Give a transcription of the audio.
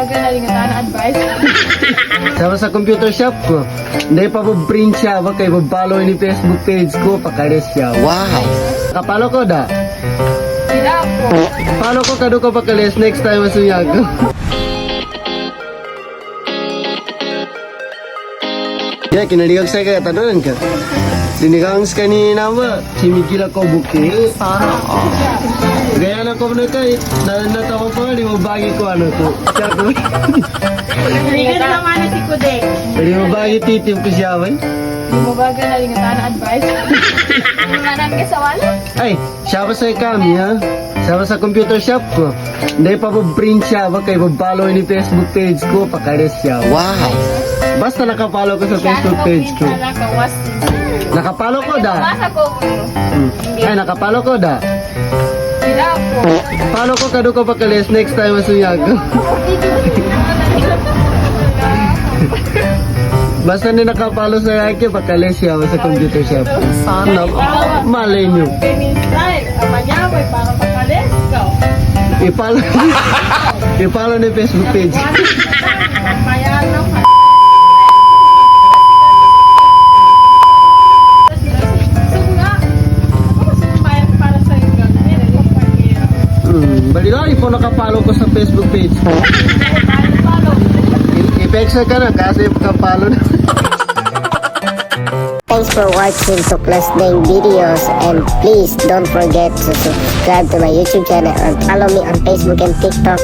baga na rin na advice. Sama sa computer shop ko. Hindi pa po print siya. Wag kayo follow ni Facebook page ko. Pakalis siya. Wow! Kapalo ko da. Sila po. Palo ko kado ko pakalis. Next time masuyag ko. Ya, kinaligag sa kaya tanunan ka. Sinigang sa kanina ba? Simigila ko buki. Gaya na ko na tayo. Natawa ko, di mo bagi ko ano ko. Siya ko. Hindi ka naman na si Kude. Di mo bagi titip ko siya ba? Hindi mo baga na rin na advice. Manang ka sa wala. Ay, siya ba sa kami ha? Sama sa computer shop ko. Hindi pa po print siya. Wag kayo follow ni Facebook page ko. Pakalis siya. Wow! Basta nakapalo ko sa Facebook page ko. Nakawas. Nakapalo ko da. Masa ko. Ay, nakapalo ko da. Sila po. Palo ko kado ko pakalis. Next time masuyag ko. Basta ni nakapalo sa akin, pakalis siya sa computer shop. Sana, malay nyo. Peninstyle. Amanyaway para pakalis ko. Ipalo, ipalo ni Facebook page. Mayan lang. Balila, ipo nakapalo ko sa Facebook page. I-pexa ka na kasi kapalo na. Thanks for watching Tuklas Ding videos, and please don't forget to subscribe to my YouTube channel and follow me on Facebook and TikTok.